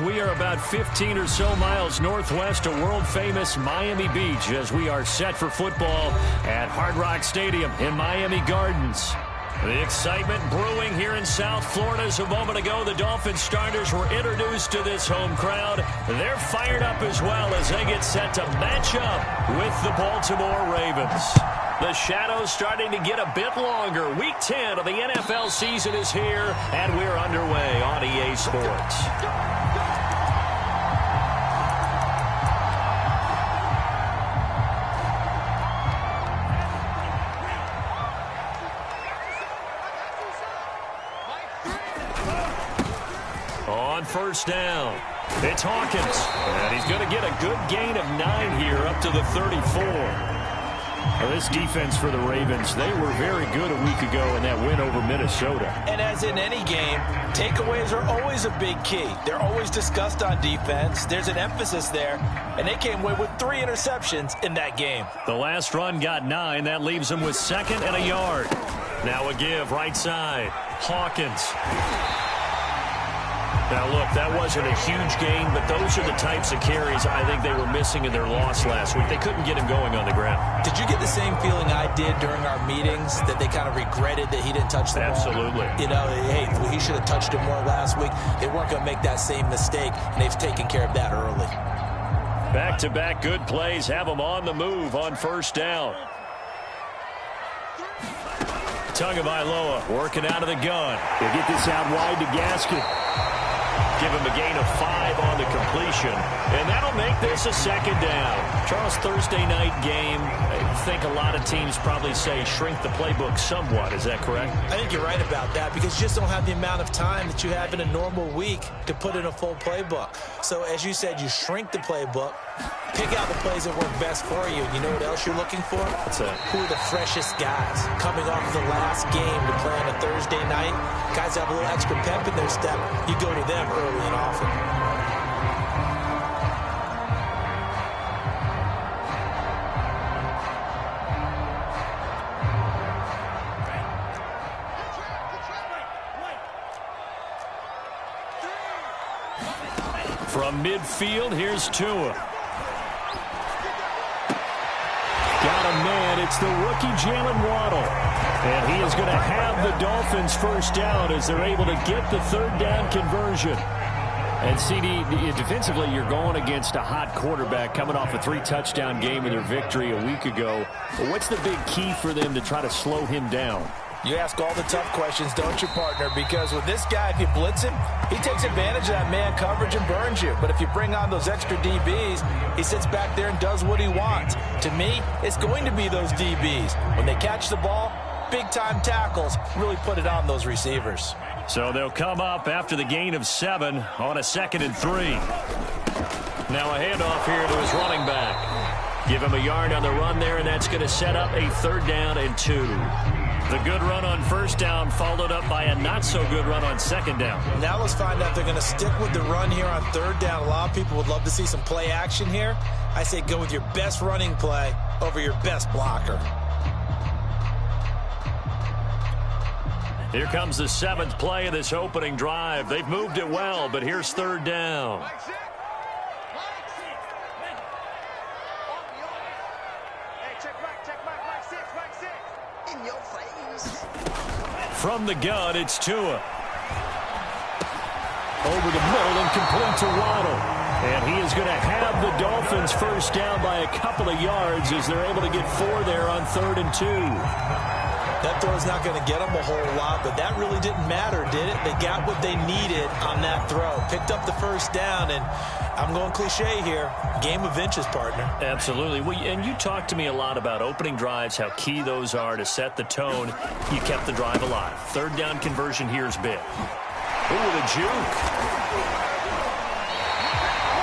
We are about 15 or so miles northwest of world-famous Miami Beach as we are set for football at Hard Rock Stadium in Miami Gardens. The excitement brewing here in South Florida as a moment ago. The Dolphins starters were introduced to this home crowd. They're fired up as well as they get set to match up with the Baltimore Ravens. The shadows starting to get a bit longer. Week 10 of the NFL season is here, and we're underway on EA Sports. On first down, it's Hawkins, and he's going to get a good gain of 9 here up to the 34. Well, this defense for the Ravens, they were very good a week ago in that win over Minnesota. And as in any game, takeaways are always a big key. They're always discussed on defense. There's an emphasis there, and they came away with 3 interceptions in that game. The last run got 9. That leaves them with 2nd and a yard. Now a give right side. Hawkins. Now, look, that wasn't a huge gain, but those are the types of carries I think they were missing in their loss last week. They couldn't get him going on the ground. Did you get the same feeling I did during our meetings, that they kind of regretted that he didn't touch the ball? Absolutely. You know, hey, he should have touched it more last week. They weren't going to make that same mistake, and they've taken care of that early. Back-to-back good plays have them on the move on first down. Tagovailoa working out of the gun. They get this out wide to Gaskin. Give him a gain of 5 on the completion, and that'll make this a 2nd down. Charles, Thursday night game, I think a lot of teams probably say shrink the playbook somewhat. Is that correct? I think you're right about that because you just don't have the amount of time that you have in a normal week to put in a full playbook. So, as you said, you shrink the playbook, pick out the plays that work best for you. You know what else you're looking for? What's that? Who are the freshest guys coming off the last game to play on a Thursday night? Guys have a little extra pep in their step. You go to them early and often. From midfield, here's Tua. Got a man. It's the rookie Jalen Waddle. And he is going to have the Dolphins first down as they're able to get the 3rd down conversion. And CD, defensively, you're going against a hot quarterback coming off a 3-touchdown game in their victory a week ago. But what's the big key for them to try to slow him down? You ask all the tough questions, don't you, partner? Because with this guy, if you blitz him, he takes advantage of that man coverage and burns you. But if you bring on those extra DBs, he sits back there and does what he wants. To me, it's going to be those DBs. When they catch the ball, big-time tackles really put it on those receivers. So they'll come up after the gain of 7 on a 2nd and 3. Now a handoff here to his running back. Give him a yard on the run there, and that's going to set up a 3rd down and 2. The good run on first down followed up by a not-so-good run on 2nd down. Now let's find out if they're going to stick with the run here on 3rd down. A lot of people would love to see some play action here. I say go with your best running play over your best blocker. Here comes the 7th play of this opening drive. They've moved it well, but here's 3rd down. From the gun, it's Tua. Over the middle and complete to Waddle. And he is going to have the Dolphins first down by a couple of yards as they're able to get 4 there on 3rd and 2. That throw's not going to get them a whole lot, but that really didn't matter, did it? They got what they needed on that throw. Picked up the first down, and I'm going cliche here. Game of inches, partner. Absolutely. Well, and you talked to me a lot about opening drives, how key those are to set the tone. You kept the drive alive. 3rd down conversion here is big. Ooh, the juke.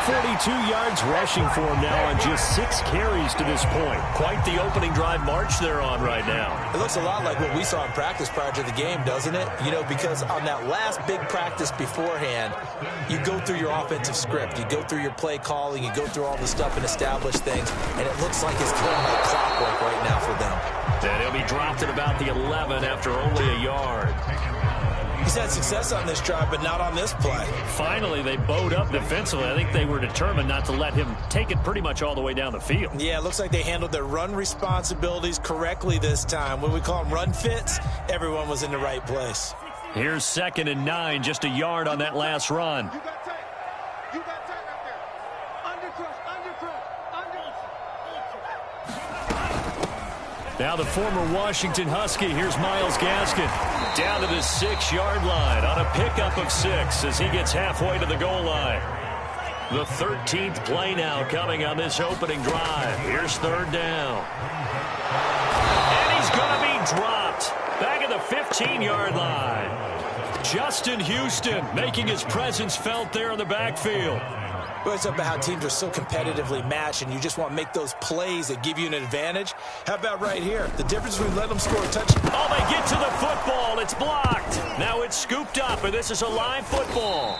42 yards rushing for him now on just 6 carries to this point. Quite the opening drive march they're on right now. It looks a lot like what we saw in practice prior to the game, doesn't it? You know, because on that last big practice beforehand, you go through your offensive script. You go through your play calling. You go through all the stuff and establish things. And it looks like it's going like clockwork right now for them. And he'll be dropped at about the 11 after only a yard. He's had success on this drive, but not on this play. Finally, they bowed up defensively. I think they were determined not to let him take it pretty much all the way down the field. Yeah, it looks like they handled their run responsibilities correctly this time. When we call them run fits, everyone was in the right place. Here's 2nd and 9, just a yard on that last run. You got tight. You got tight right there. Undercrush. Now the former Washington Husky. Here's Myles Gaskin down to the 6-yard line on a pickup of 6 as he gets halfway to the goal line. The 13th play now coming on this opening drive. Here's 3rd down. And he's going to be dropped back at the 15-yard line. Justin Houston making his presence felt there in the backfield. Well, it's about how teams are so competitively matched, and you just want to make those plays that give you an advantage. How about right here? The difference between letting them score a touchdown. Oh, they get to the football. It's blocked. Now it's scooped up, and this is a live football.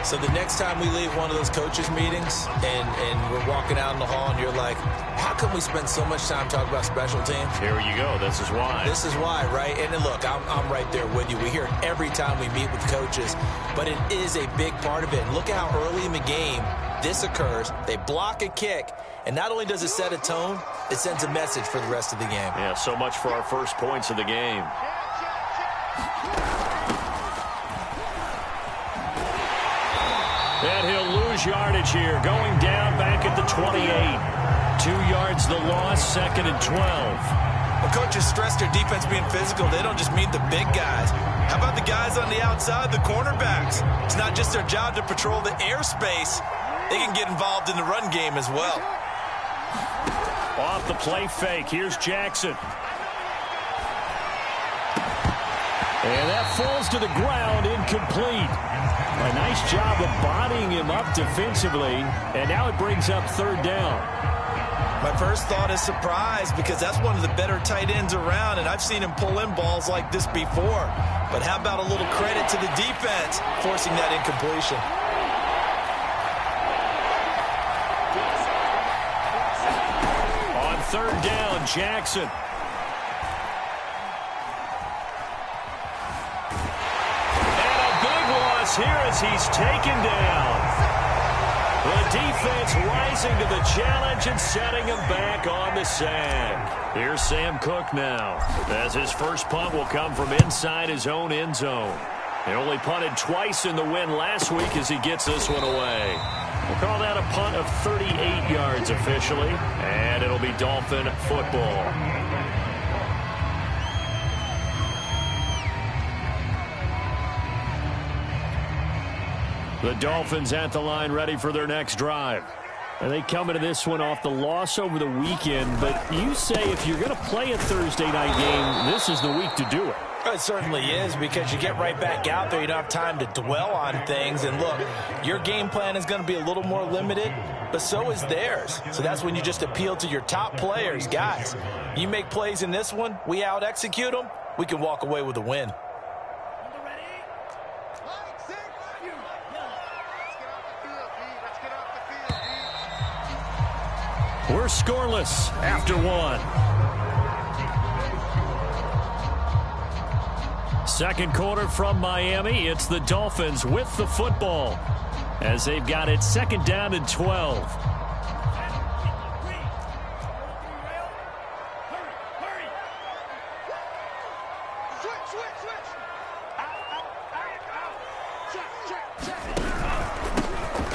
So the next time we leave one of those coaches' meetings and we're walking out in the hall and you're like, how come we spend so much time talking about special teams? Here you go. This is why. This is why, right? And then look, I'm right there with you. We hear it every time we meet with coaches, but it is a big part of it. And look how early in the game this occurs. They block a kick, and not only does it set a tone, it sends a message for the rest of the game. Yeah, so much for our first points of the game. And he'll lose yardage here, going down back at the 28. 2 yards the loss, 2nd and 12. Well, coaches stress their defense being physical. They don't just mean the big guys. How about the guys on the outside, the cornerbacks? It's not just their job to patrol the airspace. They can get involved in the run game as well. Off the play fake, here's Jackson. And that falls to the ground, incomplete. A nice job of bodying him up defensively, and now it brings up 3rd down. My first thought is surprise, because that's one of the better tight ends around, and I've seen him pull in balls like this before. But how about a little credit to the defense forcing that incompletion? On 3rd down, Jackson. Here as he's taken down. The defense rising to the challenge and setting him back on the sack. Here's Sam Cook now, as his first punt will come from inside his own end zone. He only punted twice in the win last week as he gets this one away. We'll call that a punt of 38 yards officially, and it'll be Dolphin football. The Dolphins at the line ready for their next drive. And they come into this one off the loss over the weekend, but you say if you're going to play a Thursday night game, this is the week to do it. It certainly is, because you get right back out there. You don't have time to dwell on things. And look, your game plan is going to be a little more limited, but so is theirs. So that's when you just appeal to your top players. Guys, you make plays in this one, we out-execute them, we can walk away with a win. We're scoreless after 1. Second quarter from Miami. It's the Dolphins with the football as they've got it 2nd down and 12.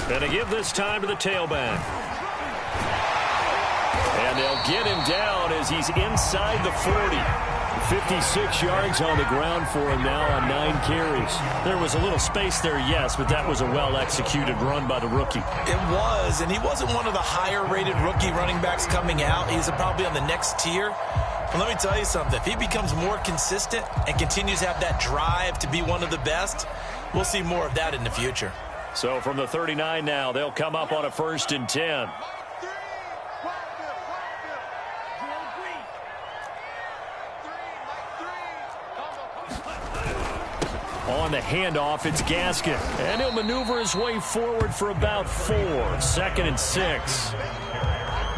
Gonna give this time to the tailback. And they'll get him down as he's inside the 40. 56 yards on the ground for him now on 9 carries. There was a little space there, yes, but that was a well-executed run by the rookie. It was, and he wasn't one of the higher-rated rookie running backs coming out. He's probably on the next tier. But let me tell you something. If he becomes more consistent and continues to have that drive to be one of the best, we'll see more of that in the future. So from the 39 now, they'll come up on a 1st and 10. On the handoff, it's Gaskin. And he'll maneuver his way forward for about 4. 2nd and 6.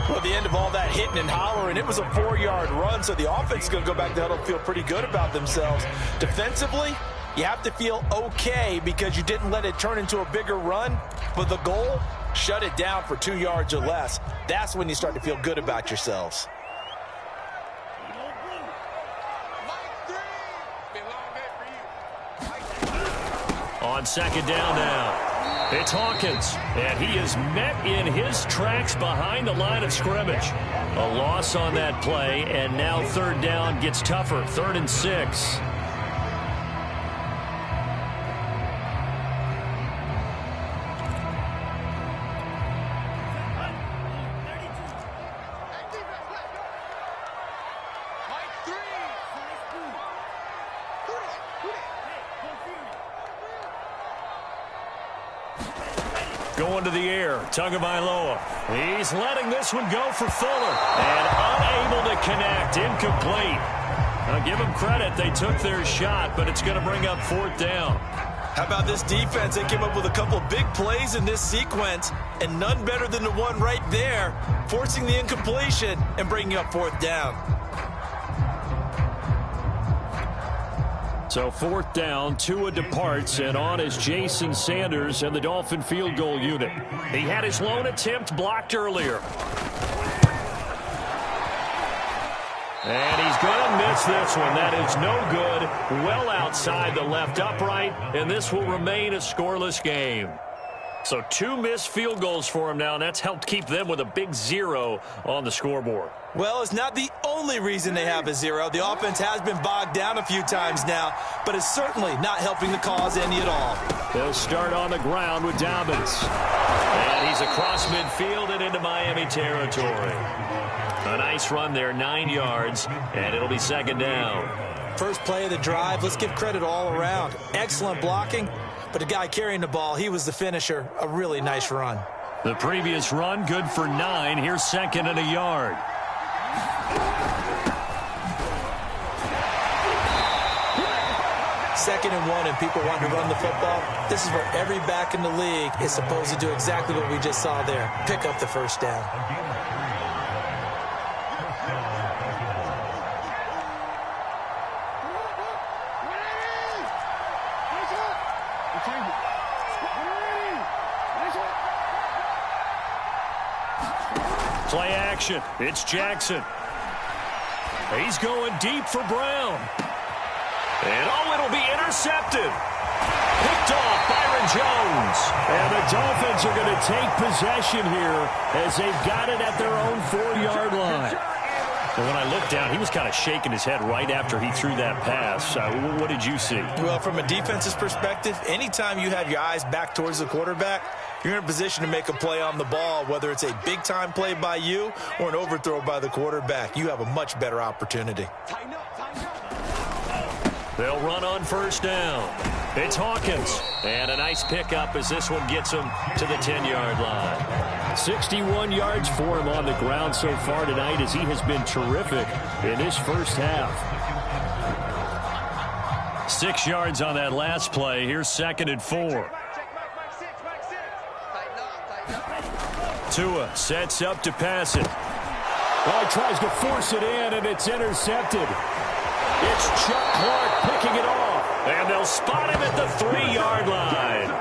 Well, at the end of all that hitting and hollering, it was a 4-yard run, so the offense is going to go back to huddle and feel pretty good about themselves. Defensively, You have to feel okay because you didn't let it turn into a bigger run, but the goal, shut it down for 2 yards or less. That's when you start to feel good about yourselves. On second down now. It's Hawkins, and he is met in his tracks behind the line of scrimmage. A loss on that play, and now third down gets tougher. 3rd and 6. Going to the air, Tagovailoa. He's letting this one go for Fuller. And unable to connect, incomplete. Now give them credit, they took their shot, but it's going to bring up 4th down. How about this defense? They came up with a couple of big plays in this sequence, and none better than the one right there, forcing the incompletion and bringing up 4th down. So 4th down, Tua departs, and on is Jason Sanders and the Dolphin field goal unit. He had his lone attempt blocked earlier. And he's going to miss this one. That is no good. Well outside the left upright, and this will remain a scoreless game. So 2 missed field goals for him now, and that's helped keep them with a big 0 on the scoreboard. Well, it's not the only reason they have a 0. The offense has been bogged down a few times now, but it's certainly not helping the cause any at all. They'll start on the ground with Dobbins. And he's across midfield and into Miami territory. A nice run there, 9 yards, and it'll be 2nd down. First play of the drive, let's give credit all around. Excellent blocking, but the guy carrying the ball, he was the finisher. A really nice run. The previous run, good for 9. Here's 2nd and a yard. Second and 1, and people want to run the football. This is where every back in the league is supposed to do exactly what we just saw there. Pick up the first down. Play action. It's Jackson. He's going deep for Brown. And it'll be intercepted. Picked off Byron Jones. And the Dolphins are going to take possession here as they've got it at their own 4-yard line. And when I looked down, he was kind of shaking his head right after he threw that pass. What did you see? Well, from a defense's perspective, anytime you have your eyes back towards the quarterback, you're in a position to make a play on the ball, whether it's a big-time play by you or an overthrow by the quarterback. You have a much better opportunity. They'll run on 1st down. It's Hawkins. And a nice pickup as this one gets him to the 10-yard line. 61 yards for him on the ground so far tonight as he has been terrific in his first half. 6 yards on that last play. Here's 2nd and 4. Tua sets up to pass it. Well, he tries to force it in, and it's intercepted. It's Chuck Clark picking it off. And they'll spot him at the 3-yard line.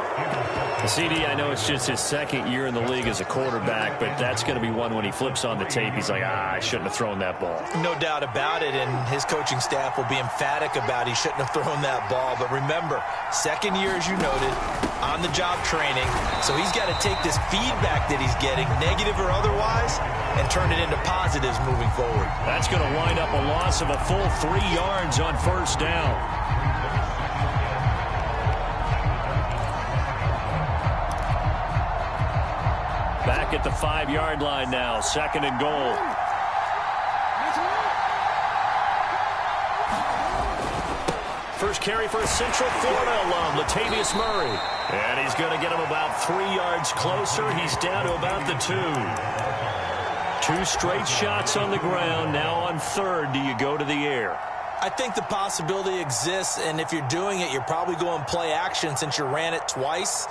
CD, I know it's just his 2nd year in the league as a quarterback, but that's going to be one when he flips on the tape. He's like, I shouldn't have thrown that ball. No doubt about it, and his coaching staff will be emphatic about he shouldn't have thrown that ball. But remember, 2nd year, as you noted, on-the-job training. So he's got to take this feedback that he's getting, negative or otherwise, and turn it into positives moving forward. That's going to wind up a loss of a full 3 yards on 1st down. Back at the 5-yard line now, 2nd and goal. First carry for a Central Florida alum, Latavius Murray. And he's going to get him about 3 yards closer. He's down to about the 2. 2 straight shots on the ground. Now on 3rd, do you go to the air? I think the possibility exists, and if you're doing it, you're probably going play action since you ran it twice.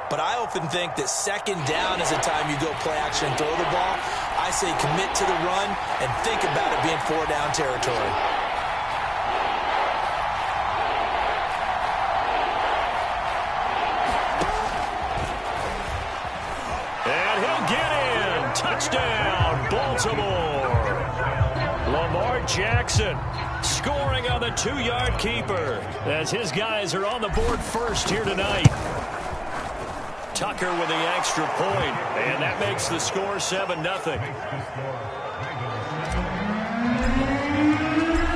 But I often think that 2nd down is the time you go play action and throw the ball. I say commit to the run and think about it being 4-down territory. Touchdown, Baltimore. Lamar Jackson scoring on the 2-yard keeper as his guys are on the board first here tonight. Tucker with the extra point, and that makes the score 7-0.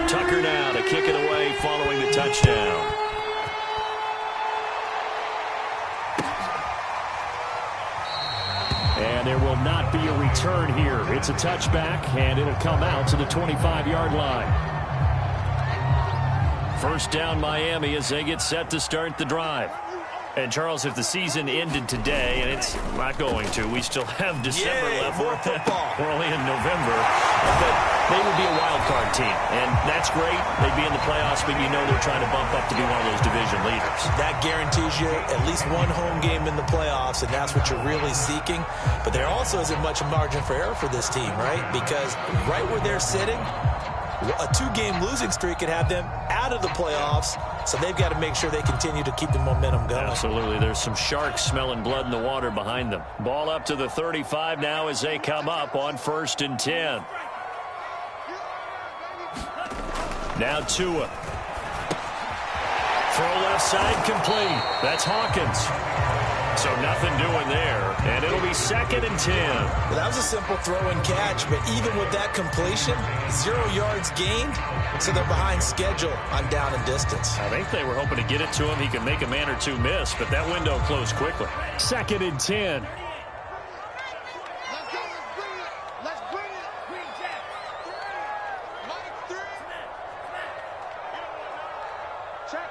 Tucker now to kick it away following the touchdown. And there will not be a return here. It's a touchback, and it'll come out to the 25-yard line. First down Miami as they get set to start the drive. And, Charles, if the season ended today, and it's not going to, we still have December left. More football. We're only in November. But they would be a wild card team, and that's great. They'd be in the playoffs, but you know they're trying to bump up to be one of those division leaders. That guarantees you at least one home game in the playoffs, and that's what you're really seeking. But there also isn't much margin for error for this team, right? Because right where they're sitting, a 2-game losing streak could have them out of the playoffs, so they've got to make sure they continue to keep the momentum going. Absolutely. There's some sharks smelling blood in the water behind them. Ball up to the 35 now as they come up on 1st and 10. Now Tua. Throw left side complete. That's Hawkins. So nothing doing there, and it'll be 2nd and 10. Well, that was a simple throw and catch, but even with that completion, 0 yards gained, so they're behind schedule on down and distance. I think they were hoping to get it to him. He could make a man or two miss, but that window closed quickly. 2nd and 10. Let's go. Let's bring it. Green Jack. Mike 3. Check.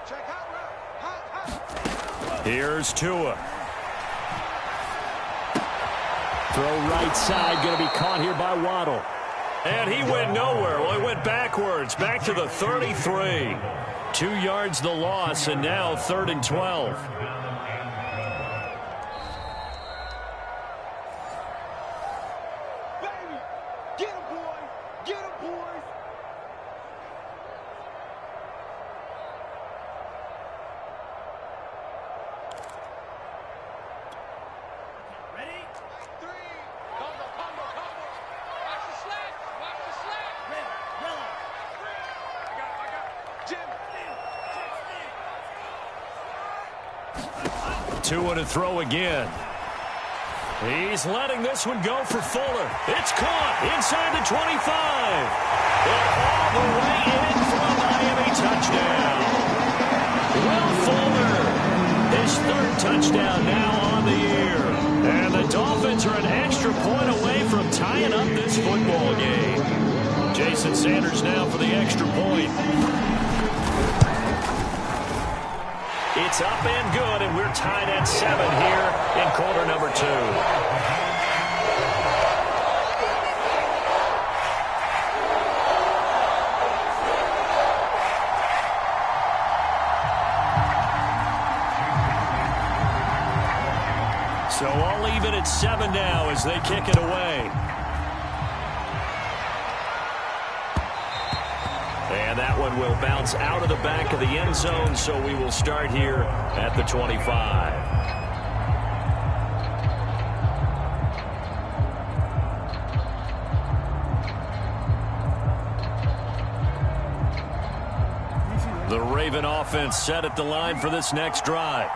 Check out. Here's Tua. Throw right side, going to be caught here by Waddle. And he went nowhere. Well, he went backwards, back to the 33. 2 yards the loss, and now 3rd and 12. Baby, get him, boys. Get him, boys. Tua to throw again. He's letting this one go for Fuller. It's caught inside the 25. And all the way in for a Miami touchdown. Will Fuller, his 3rd touchdown now on the year. And the Dolphins are an extra point away from tying up this football game. Jason Sanders now for the extra point. It's up and good, and we're tied at 7 here in quarter number 2. So I'll leave it at 7 now as they kick it away. And that one will bounce out of the back of the end zone, so we will start here at the 25. The Raven offense set at the line for this next drive.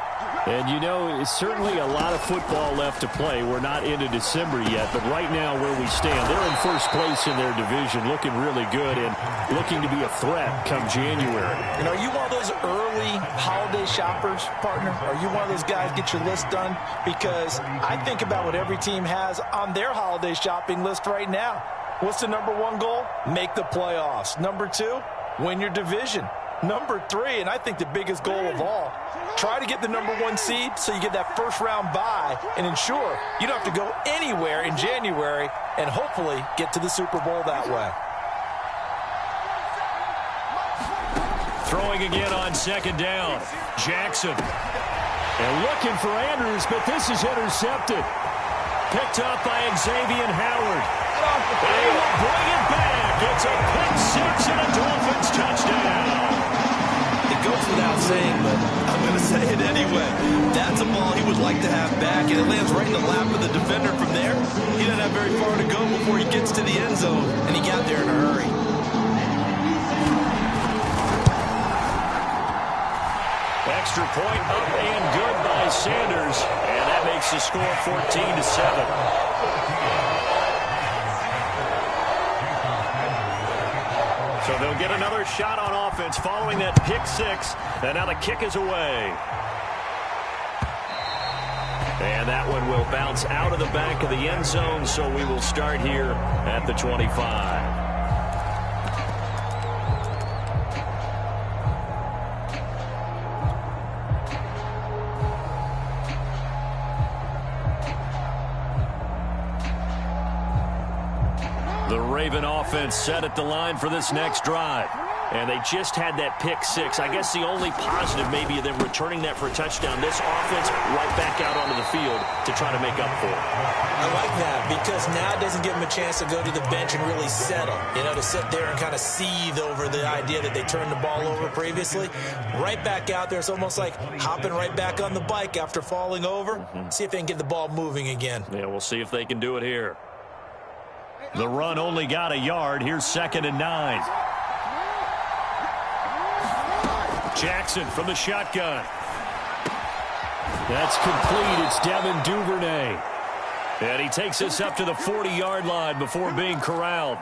And, you know, it's certainly a lot of football left to play. We're not into December yet, but right now where we stand, they're in first place in their division, looking really good and looking to be a threat come January. And are you one of those early holiday shoppers, partner? Are you one of those guys get your list done? Because I think about what every team has on their holiday shopping list right now. What's the number 1 goal? Make the playoffs. Number 2, win your division. Number 3, and I think the biggest goal of all, try to get the number 1 seed so you get that first-round bye and ensure you don't have to go anywhere in January and hopefully get to the Super Bowl that way. Throwing again on 2nd down. Jackson. And looking for Andrews, but this is intercepted. Picked up by Xavier Howard. They will bring it back. It's a pick 6 and a Dolphins touchdown. It goes without saying, but I'm going to say it anyway. That's a ball he would like to have back, and it lands right in the lap of the defender from there. He doesn't have very far to go before he gets to the end zone, and he got there in a hurry. Extra point up and good by Sanders, and that makes the score 14-7. So they'll get another shot on offense following that pick six, and now the kick is away. And that one will bounce out of the back of the end zone, so we will start here at the 25. The Raven offense set at the line for this next drive. And they just had that pick six. I guess the only positive maybe of them returning that for a touchdown. This offense right back out onto the field to try to make up for it. I like that because now it doesn't give them a chance to go to the bench and really settle. You know, to sit there and kind of seethe over the idea that they turned the ball over previously. Right back out there. It's almost like hopping right back on the bike after falling over. See if they can get the ball moving again. Yeah, we'll see if they can do it here. The run only got a yard. Here's 2nd and 9. Jackson from the shotgun. That's complete. It's Devin Duvernay. And he takes us up to the 40-yard line before being corralled.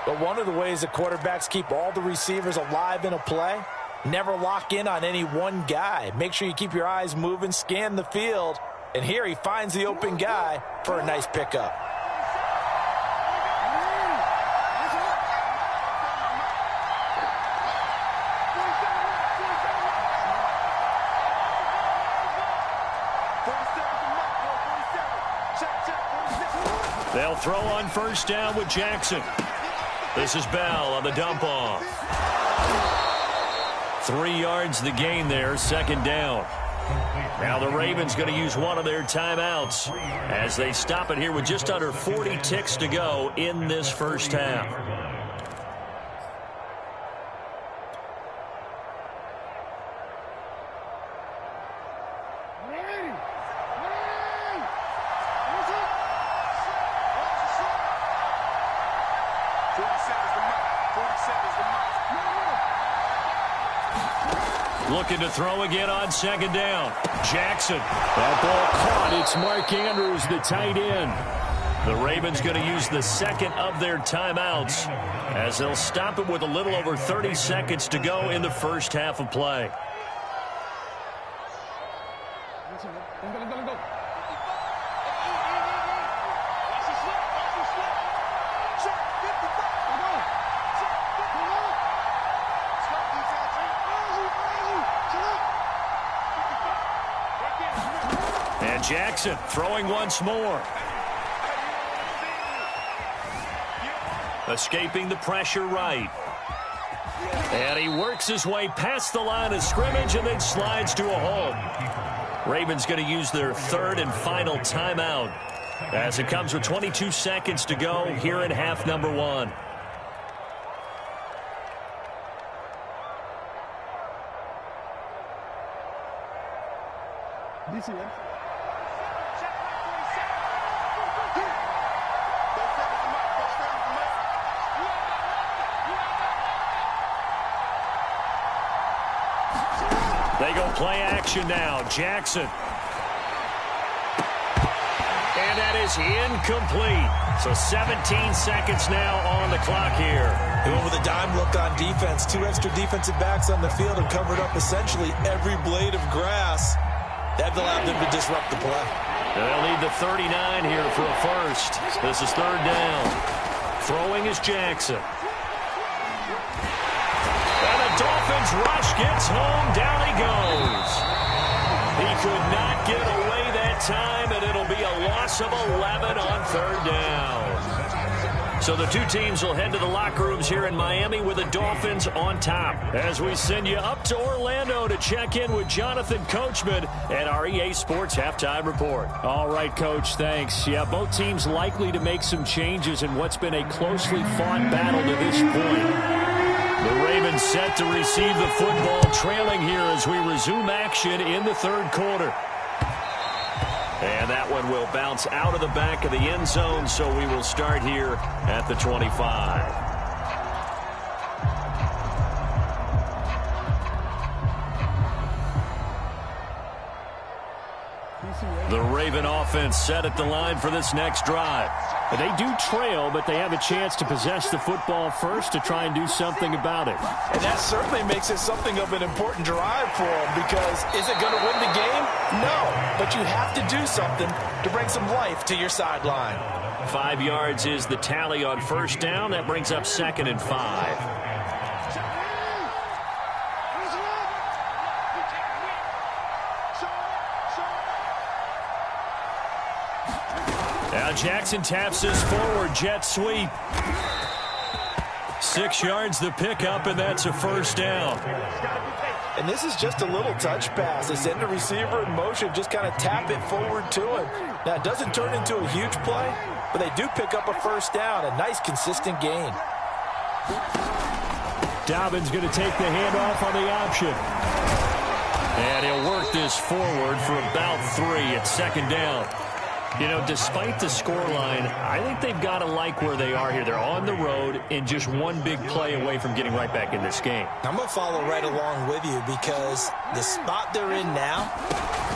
But one of the ways that quarterbacks keep all the receivers alive in a play, never lock in on any one guy. Make sure you keep your eyes moving, scan the field. And here he finds the open guy for a nice pickup. They'll throw on first down with Jackson. This is Bell on the dump off. 3 yards the gain there, 2nd down. Now the Ravens going to use one of their timeouts as they stop it here with just under 40 ticks to go in this first half. Looking to throw again on 2nd down. Jackson. That ball caught. It's Mark Andrews, the tight end. The Ravens going to use the 2nd of their timeouts as they'll stop it with a little over 30 seconds to go in the first half of play. Jackson throwing once more. Escaping the pressure right. And he works his way past the line of scrimmage and then slides to a hole. Ravens going to use their 3rd and final timeout as it comes with 22 seconds to go here in half number 1. They go play action now. Jackson. And that is incomplete. So 17 seconds now on the clock here. They went with a dime look on defense. 2 extra defensive backs on the field and covered up essentially every blade of grass. That allowed them to disrupt the play. They'll need the 39 here for a first. This is 3rd down. Throwing is Jackson. And the Dolphins rush gets home. Down he goes. He could not get away that time, and it'll be a loss of 11 on 3rd down. So the two teams will head to the locker rooms here in Miami with the Dolphins on top. As we send you up to Orlando to check in with Jonathan Coachman at our EA Sports Halftime Report. All right, Coach, thanks. Yeah, both teams likely to make some changes in what's been a closely fought battle to this point. The Ravens set to receive the football, trailing here as we resume action in the third quarter. And that one will bounce out of the back of the end zone, so we will start here at the 25. The Raven offense set at the line for this next drive. They do trail, but they have a chance to possess the football first to try and do something about it. And that certainly makes it something of an important drive for them, because is it going to win the game? No, but you have to do something to bring some life to your sideline. 5 yards is the tally on first down. That brings up 2nd and 5. Now Jackson taps this forward jet sweep. 6 yards the pickup, and that's a first down. And this is just a little touch pass. They send the receiver in motion, just kind of tap it forward to him. Now, it doesn't turn into a huge play, but they do pick up a first down, a nice, consistent gain. Dobbins going to take the handoff on the option. And he'll work this forward for about 3 at 2nd down. You know, despite the scoreline, I think they've got to like where they are here. They're on the road and just one big play away from getting right back in this game. I'm going to follow right along with you, because the spot they're in now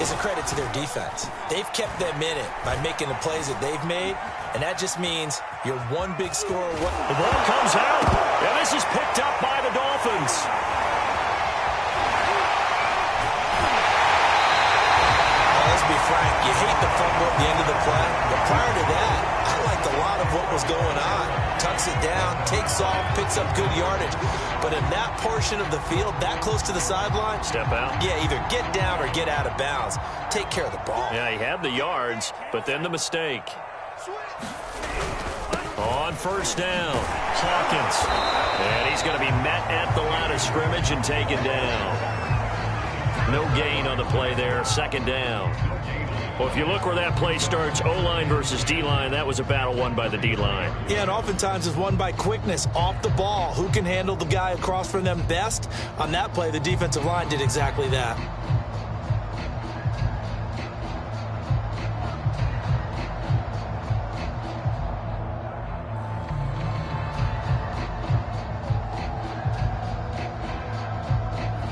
is a credit to their defense. They've kept them in it by making the plays that they've made, and that just means you're one big score away. The ball comes out, and this is picked up by the Dolphins. Let's be frank, you hate the fumble at the end of the play, but prior to that, I liked a lot of what was going on. Tucks it down, takes off, picks up good yardage. But in that portion of the field, that close to the sideline, step out. Yeah, either get down or get out of bounds. Take care of the ball. Yeah, he had the yards, but then the mistake. On first down, Hawkins. And he's going to be met at the line of scrimmage and taken down. No gain on the play there, 2nd down. Well, if you look where that play starts, O-line versus D-line, that was a battle won by the D-line. Yeah, and oftentimes it's won by quickness off the ball. Who can handle the guy across from them best? On that play, the defensive line did exactly that.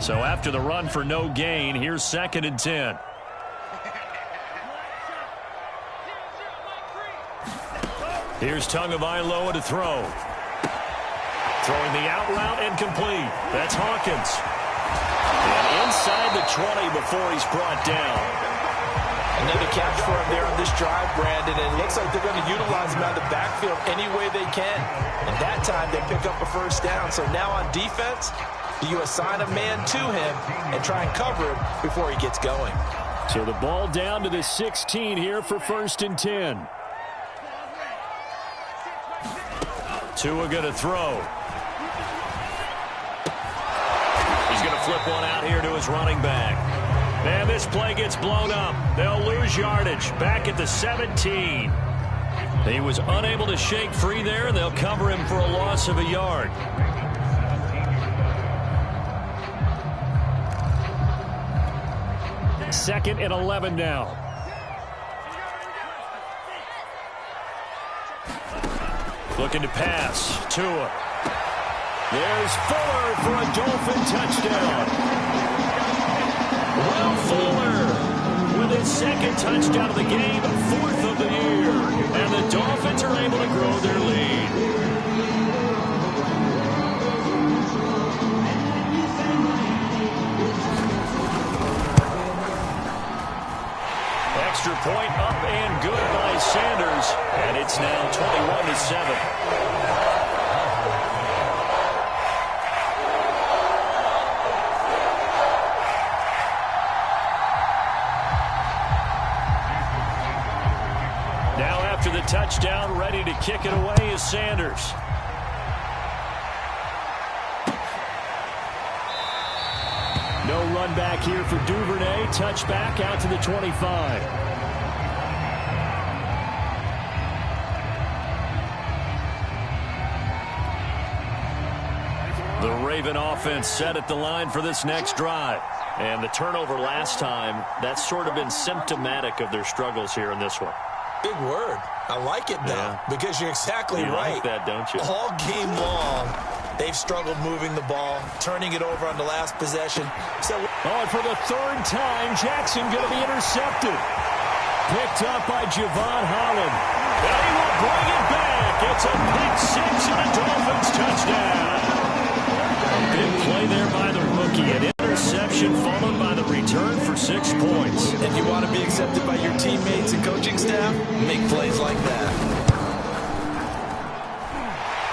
So after the run for no gain, here's 2nd and 10. Here's Tagovailoa to throw. Throwing the out route and complete. That's Hawkins. And inside the 20 before he's brought down. Another catch for him there on this drive, Brandon. And it looks like they're going to utilize him out of the backfield any way they can. And that time they pick up a first down. So now on defense, do you assign a man to him and try and cover him before he gets going? So the ball down to the 16 here for 1st and 10. Tua going to throw. He's going to flip one out here to his running back. And this play gets blown up. They'll lose yardage back at the 17. He was unable to shake free there, and they'll cover him for a loss of a yard. Second and 11 now. Looking to pass. Tua. There's Fuller for a Dolphin touchdown. Will Fuller with his 2nd touchdown of the game, 4th of the year. And the Dolphins are able to grow their lead. Extra point up and good by Sanders, and it's now 21-7. Now after the touchdown, ready to kick it away is Sanders. No run back here for Duvernay. Touchback out to the 25. The Raven offense set at the line for this next drive. And the turnover last time, that's sort of been symptomatic of their struggles here in this one. Big word. I like it, though, because you're exactly right. You like that, don't you? All game long, they've struggled moving the ball, turning it over on the last possession. So, and for the third time, Jackson going to be intercepted. Picked up by Javon Holland. And he will bring it back. It's a pick six and a Dolphins touchdown. Big play there by the rookie. An interception followed by the return for 6 points. if you want to be accepted by your teammates and coaching staff, make plays like that.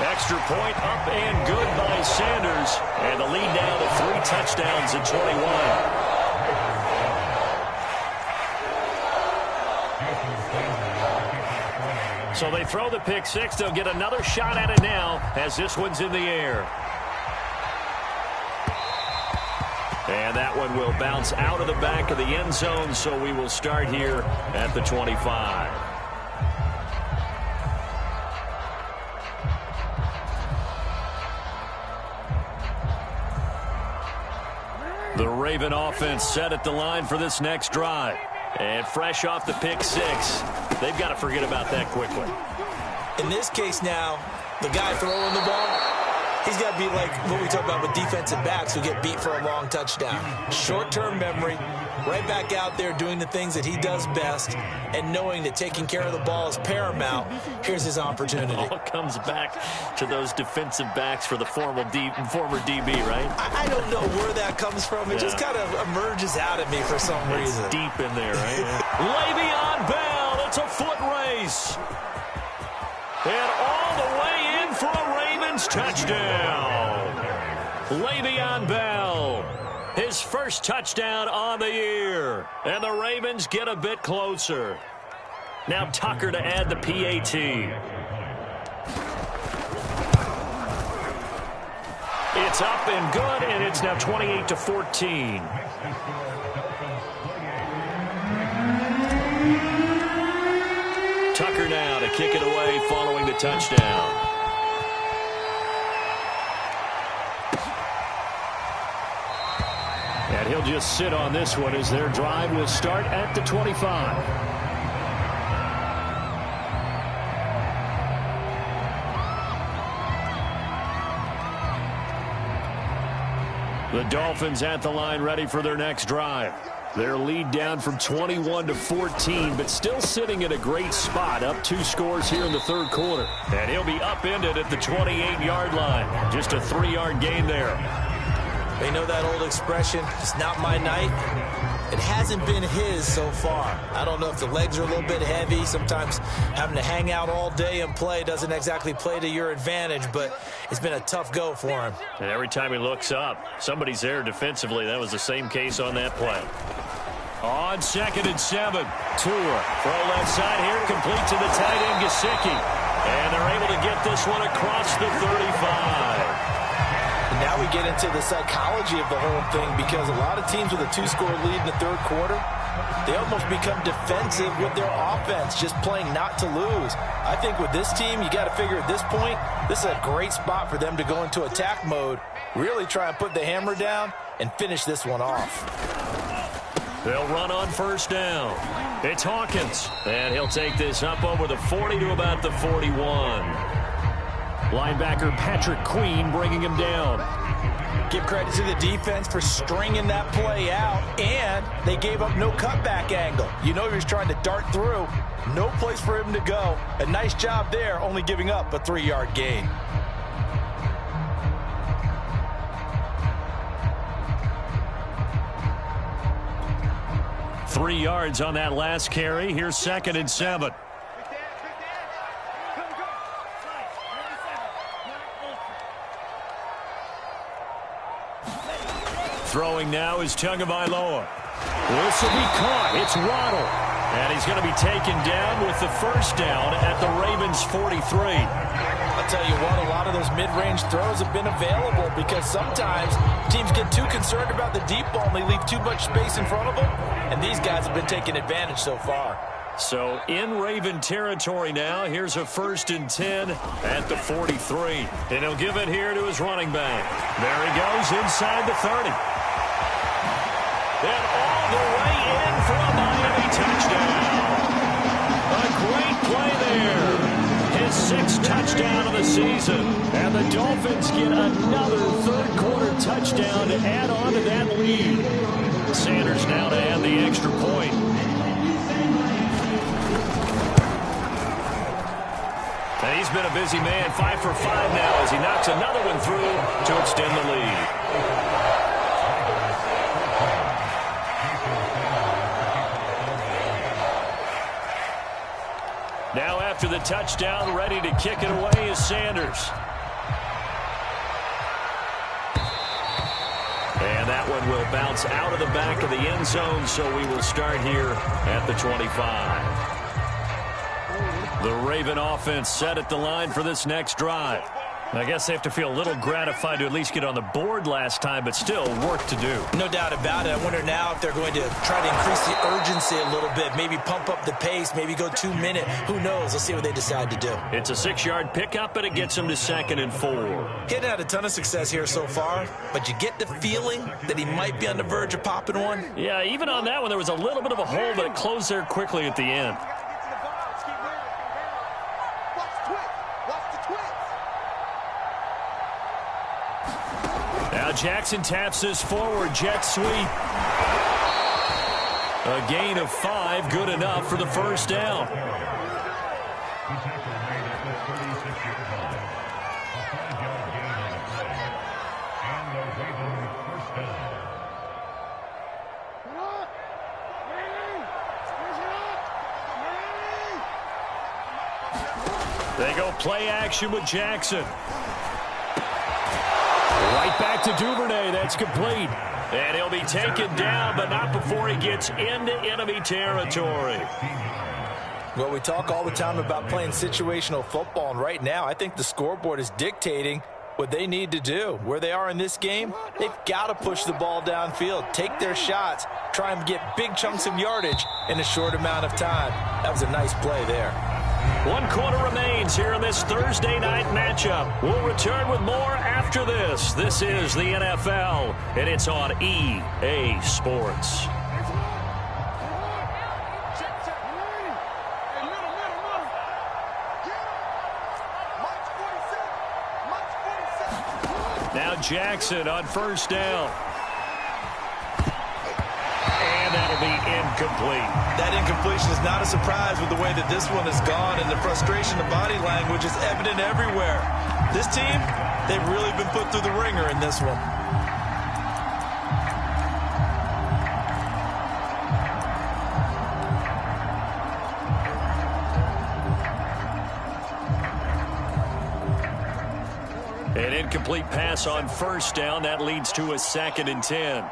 Extra point up and good by Sanders. And the lead now to 3 touchdowns at 21. So they throw the pick six. They'll get another shot at it now as this one's in the air. And that one will bounce out of the back of the end zone, so we will start here at the 25. The Raven offense set at the line for this next drive. And fresh off the pick six, they've got to forget about that quickly. In this case now, the guy throwing the ball, he's got to be like what we talk about with defensive backs who get beat for a long touchdown. Short-term memory, right back out there doing the things that he does best, and knowing that taking care of the ball is paramount. Here's his opportunity. It all comes back to those defensive backs for the former DB, right? I don't know where that comes from. It just kind of emerges out of me for some reason. It's deep in there, right? Le'Veon Bell, it's a foot race. And all the way in for a Ravens touchdown. Le'Veon Bell, his first touchdown on the year. And the Ravens get a bit closer. Now Tucker to add the PAT. It's up and good, and it's now 28-14. Tucker now to kick it away following the touchdown. And he'll just sit on this one as their drive will start at the 25. The Dolphins at the line ready for their next drive. Their lead down from 21-14, but still sitting at a great spot, up 2 scores here in the third quarter. And he'll be upended at the 28-yard line. Just a 3-yard gain there. They know that old expression, it's not my night. It hasn't been his so far. I don't know if the legs are a little bit heavy. Sometimes having to hang out all day and play doesn't exactly play to your advantage, but it's been a tough go for him. And every time he looks up, somebody's there defensively. That was the same case on that play. On 2nd and 7, Tua throw left side here, complete to the tight end, Gesicki. And they're able to get this one across the 35. Now we get into the psychology of the whole thing, because a lot of teams with a 2-score lead in the third quarter, they almost become defensive with their offense, just playing not to lose. I think with this team, you got to figure at this point, this is a great spot for them to go into attack mode, really try and put the hammer down and finish this one off. They'll run on first down. It's Hawkins, and he'll take this up over the 40 to about the 41. Linebacker Patrick Queen bringing him down. Give credit to the defense for stringing that play out, and they gave up no cutback angle. You know he was trying to dart through. No place for him to go. A nice job there, only giving up a 3-yard gain. Three yards on that last carry. Here's 2nd and 7. Throwing now is Tagovailoa. This will be caught. It's Waddle. And he's going to be taken down with the first down at the Ravens' 43. I'll tell you what, a lot of those mid-range throws have been available, because sometimes teams get too concerned about the deep ball and they leave too much space in front of them. And these guys have been taking advantage so far. So in Raven territory now. Here's a 1st and 10 at the 43. And he'll give it here to his running back. There he goes inside the 30. And all the way in for a Miami touchdown. A great play there. His 6th touchdown of the season. And the Dolphins get another third-quarter touchdown to add on to that lead. Sanders now to add the extra point. And he's been a busy man, 5 for 5 now as he knocks another one through to extend the lead. Now after the touchdown, ready to kick it away is Sanders. And that one will bounce out of the back of the end zone, so we will start here at the 25. The Raven offense set at the line for this next drive. I guess they have to feel a little gratified to at least get on the board last time, but still work to do. No doubt about it. I wonder now if they're going to try to increase the urgency a little bit, maybe pump up the pace, maybe go 2-minute. Who knows? Let's see what they decide to do. It's a 6-yard pickup, and it gets them to 2nd and 4. He hadn't had a ton of success here so far, but you get the feeling that he might be on the verge of popping one. Yeah, even on that one, there was a little bit of a hole, but it closed there quickly at the end. Now Jackson taps this forward, jet sweep. A gain of 5, good enough for the 1st down. They go play action with Jackson. Right back to Duvernay. That's complete. And he'll be taken down, but not before he gets into enemy territory. Well, we talk all the time about playing situational football, and right now I think the scoreboard is dictating what they need to do. Where they are in this game, they've got to push the ball downfield, take their shots, try and get big chunks of yardage in a short amount of time. That was a nice play there. 1 quarter remains here in this Thursday night matchup. We'll return with more after this. This is the NFL, and it's on EA Sports. Now Jackson on 1st down. And that'll be incomplete. That incompletion is not a surprise with the way that this one has gone, and the frustration, the body language is evident everywhere. This team, they've really been put through the ringer in this one. An incomplete pass on 1st down. That leads to a 2nd and 10.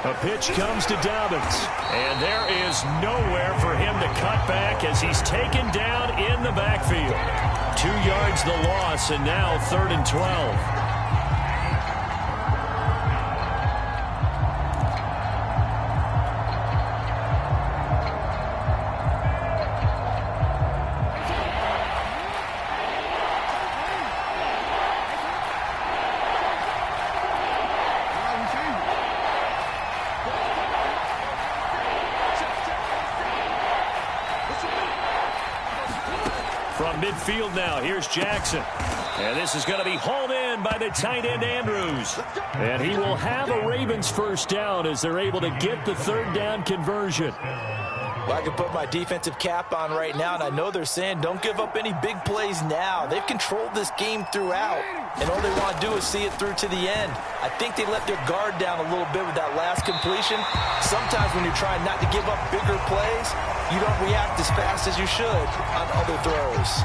A pitch comes to Dobbins. And there is nowhere for him to cut back as he's taken down in the backfield. 2 yards the loss, and now 3rd and 12. From midfield now, here's Jackson. And this is going to be hauled in by the tight end, Andrews. And he will have a Ravens 1st down as they're able to get the 3rd down conversion. Well, I can put my defensive cap on right now, and I know they're saying don't give up any big plays now. They've controlled this game throughout, and all they want to do is see it through to the end. I think they let their guard down a little bit with that last completion. Sometimes when you're trying not to give up bigger plays, you don't react as fast as you should on other throws.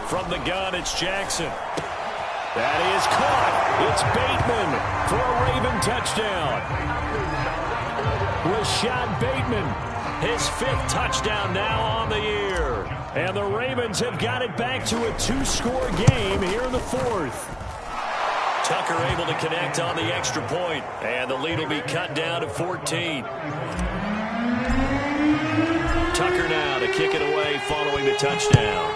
From the gun, it's Jackson. That is caught. It's Bateman for a touchdown. Rashad Bateman, his 5th touchdown now on the year. And the Ravens have got it back to a 2-score game here in the 4th. Tucker able to connect on the extra point, and the lead will be cut down to 14. Tucker now to kick it away following the touchdown.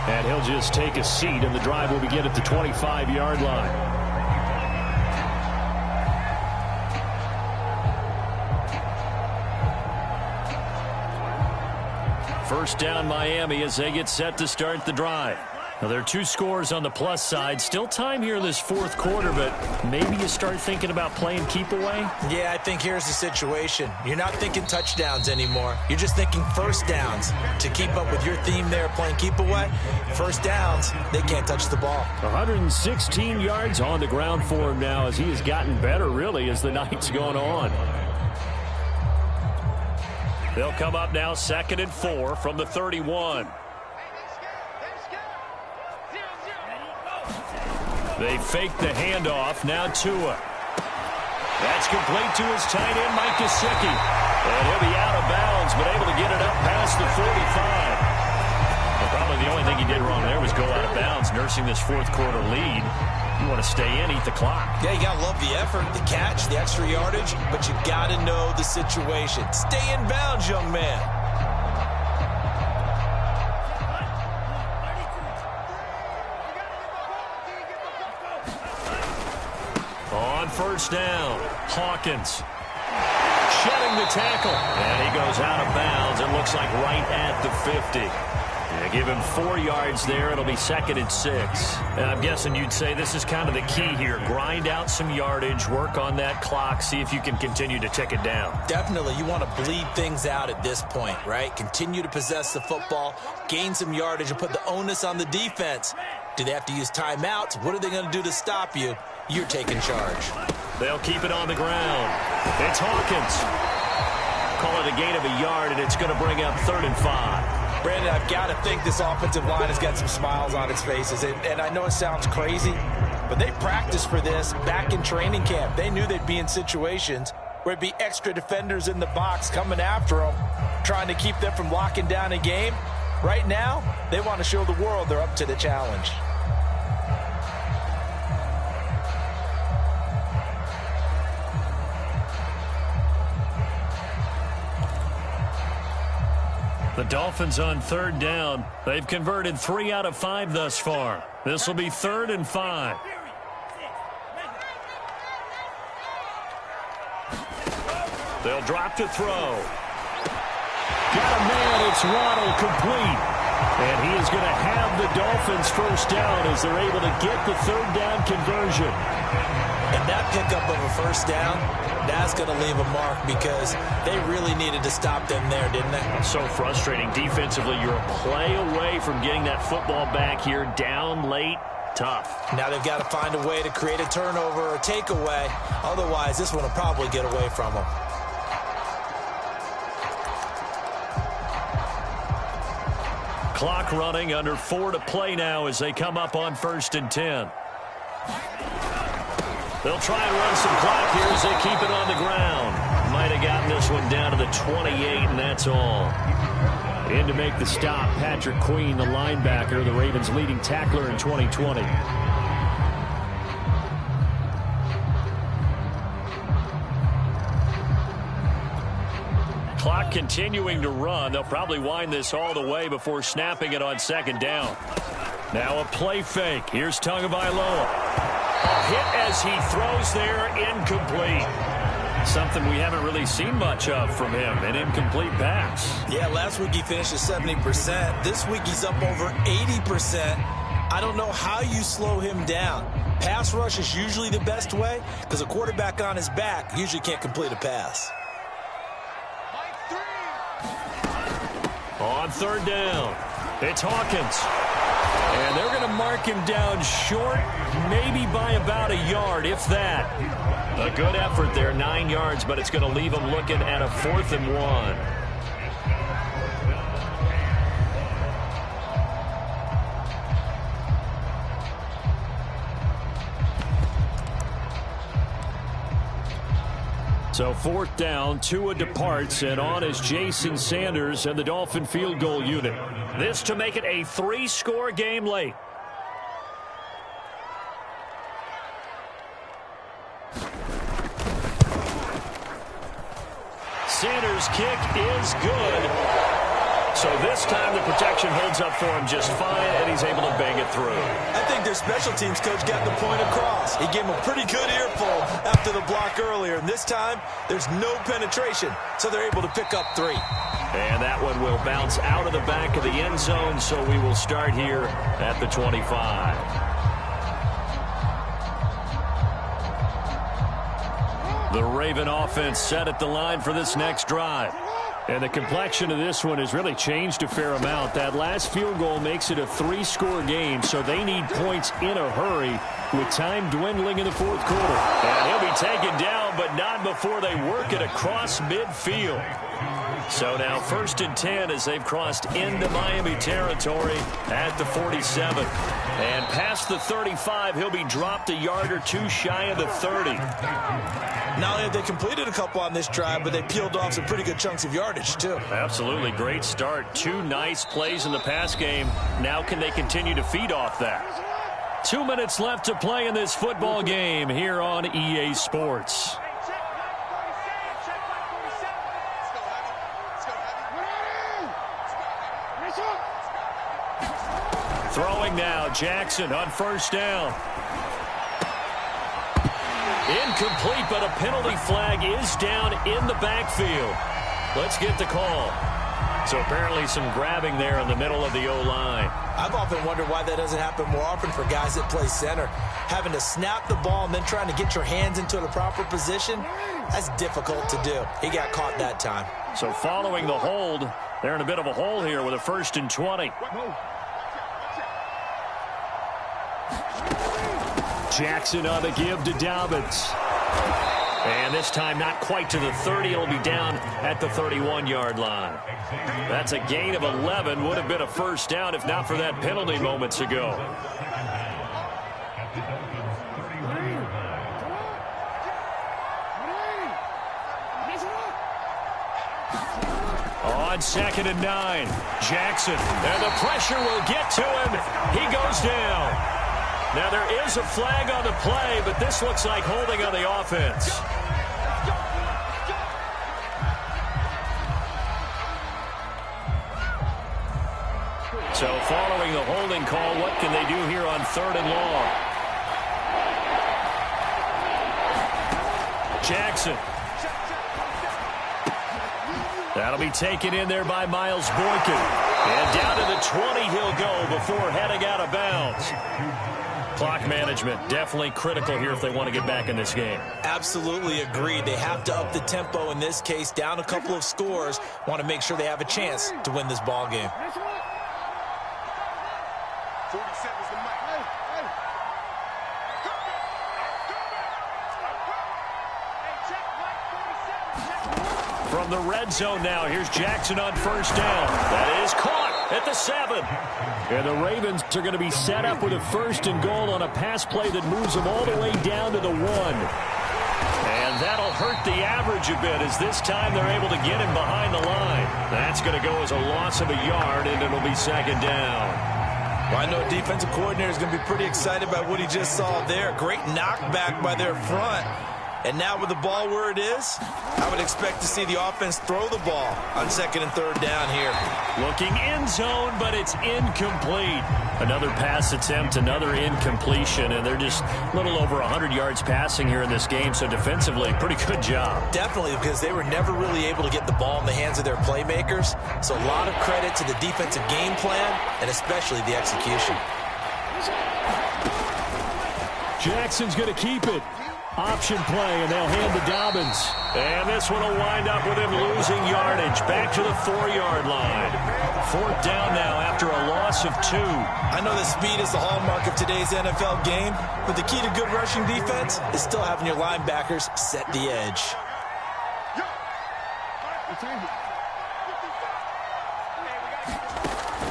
And he'll just take a seat, and the drive will begin at the 25-yard line. First down Miami as they get set to start the drive. Now, there are 2 scores on the plus side. Still time here in this 4th quarter, but maybe you start thinking about playing keep away? Yeah, I think here's the situation. You're not thinking touchdowns anymore. You're just thinking first downs. To keep up with your theme there, playing keep away, first downs, they can't touch the ball. 116 yards on the ground for him now as he has gotten better, really, as the night's gone on. They'll come up now 2nd and 4 from the 31. They fake the handoff. Now Tua. That's complete to his tight end, Mike Gesicki. And he'll be out of bounds, but able to get it up past the 45. Well, probably the only thing he did wrong there was go out of bounds, nursing this 4th quarter lead. You want to stay in, eat the clock. Yeah, you got to love the effort, the catch, the extra yardage, but you got to know the situation. Stay in bounds, young man. On first down, Hawkins shedding the tackle, and he goes out of bounds. It looks like right at the 50. Yeah, give him 4 yards there. It'll be 2nd and 6. And I'm guessing you'd say this is kind of the key here. Grind out some yardage, work on that clock, see if you can continue to tick it down. Definitely. You want to bleed things out at this point, right? Continue to possess the football, gain some yardage, and put the onus on the defense. Do they have to use timeouts? What are they going to do to stop you? You're taking charge. They'll keep it on the ground. It's Hawkins. Call it a gain of a yard, and it's going to bring up 3rd and 5. Brandon, I've got to think this offensive line has got some smiles on its faces. And I know it sounds crazy, but they practiced for this back in training camp. They knew they'd be in situations where it'd be extra defenders in the box coming after them, trying to keep them from locking down a game. Right now, they want to show the world they're up to the challenge. The Dolphins on 3rd down. They've converted 3 out of 5 thus far. This will be 3rd and 5. They'll drop to throw. Got a man. It's Waddle, complete. And he is going to have the Dolphins first down as they're able to get the 3rd down conversion. And that pickup of a first down, that's going to leave a mark because they really needed to stop them there, didn't they? So frustrating. Defensively, you're a play away from getting that football back here, down late. Tough. Now they've got to find a way to create a turnover or takeaway. Otherwise, this one will probably get away from them. Clock running, under 4 to play now as they come up on 1st and 10. They'll try and run some clock here as they keep it on the ground. Might have gotten this one down to the 28, and that's all. In to make the stop, Patrick Queen, the linebacker, the Ravens' leading tackler in 2020. Clock continuing to run. They'll probably wind this all the way before snapping it on 2nd down. Now a play fake. Here's Tagovailoa. A hit as he throws there, incomplete. Something we haven't really seen much of from him, an incomplete pass. Yeah, last week he finished at 70%. This week he's up over 80%. I don't know how you slow him down. Pass rush is usually the best way because a quarterback on his back usually can't complete a pass. On 3rd down, it's Hawkins. And they're going to mark him down short, maybe by about a yard, if that. A good effort there, 9 yards, but it's going to leave him looking at a 4th and 1. So 4th down, Tua departs, and on is Jason Sanders and the Dolphin field goal unit. This to make it a 3-score game late. Sanders' kick is good. So this time the protection holds up for him just fine, and he's able to bang it through. I think their special teams coach got the point across. He gave him a pretty good earful after the block earlier, and this time there's no penetration, so they're able to pick up 3. And that one will bounce out of the back of the end zone, so we will start here at the 25. The Raven offense set at the line for this next drive. And the complexion of this one has really changed a fair amount. That last field goal makes it a 3-score game, so they need points in a hurry with time dwindling in the 4th quarter. And he'll be taken down, but not before they work it across midfield. So now 1st and 10 as they've crossed into Miami territory at the 47. And past the 35, he'll be dropped a yard or 2 shy of the 30. Not only have they completed a couple on this drive, but they peeled off some pretty good chunks of yardage, too. Absolutely. Great start. 2 nice plays in the pass game. Now can they continue to feed off that? 2 minutes left to play in this football game here on EA Sports. Throwing now, Jackson on 1st down. Incomplete, but a penalty flag is down in the backfield. Let's get the call. So apparently some grabbing there in the middle of the O-line. I've often wondered why that doesn't happen more often for guys that play center. Having to snap the ball and then trying to get your hands into the proper position, that's difficult to do. He got caught that time. So following the hold, they're in a bit of a hole here with a 1st and 20. Jackson on the give to Dobbins. And this time not quite to the 30. It'll be down at the 31-yard line. That's a gain of 11. Would have been a 1st down if not for that penalty moments ago. On 2nd and 9, Jackson. And the pressure will get to him. He goes down. Now, there is a flag on the play, but this looks like holding on the offense. So, following the holding call, what can they do here on 3rd and long? Jackson. That'll be taken in there by Miles Boykin. And down to the 20 he'll go before heading out of bounds. Clock management definitely critical here if they want to get back in this game. Absolutely agreed. They have to up the tempo in this case, down a couple of scores. Want to make sure they have a chance to win this ball game. 47's the mic. From the red zone now, here's Jackson on 1st down. That is caught at the 7. And the Ravens are going to be set up with a 1st and goal on a pass play that moves them all the way down to the 1. And that'll hurt the average a bit as this time they're able to get him behind the line. That's going to go as a loss of a yard, and it'll be 2nd down. Well, I know defensive coordinator is going to be pretty excited about what he just saw there. Great knockback by their front. And now with the ball where it is, I would expect to see the offense throw the ball on 2nd and 3rd down here. Looking end zone, but it's incomplete. Another pass attempt, another incompletion, and they're just a little over 100 yards passing here in this game, so defensively, pretty good job. Definitely, because they were never really able to get the ball in the hands of their playmakers, so a lot of credit to the defensive game plan and especially the execution. Jackson's going to keep it. Option play, and they'll hand to Dobbins. And this one will wind up with him losing yardage back to the 4-yard line. 4th down now after a loss of 2. I know that speed is the hallmark of today's NFL game, but the key to good rushing defense is still having your linebackers set the edge.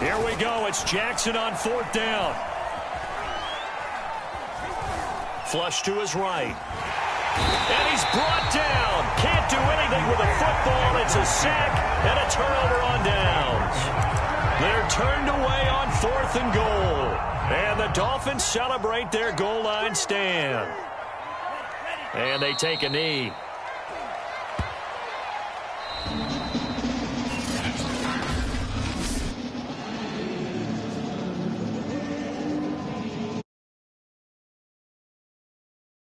Here we go. It's Jackson on 4th down. Flush to his right. And he's brought down. Can't do anything with a football. It's a sack and a turnover on downs. They're turned away on 4th and goal. And the Dolphins celebrate their goal line stand. And they take a knee.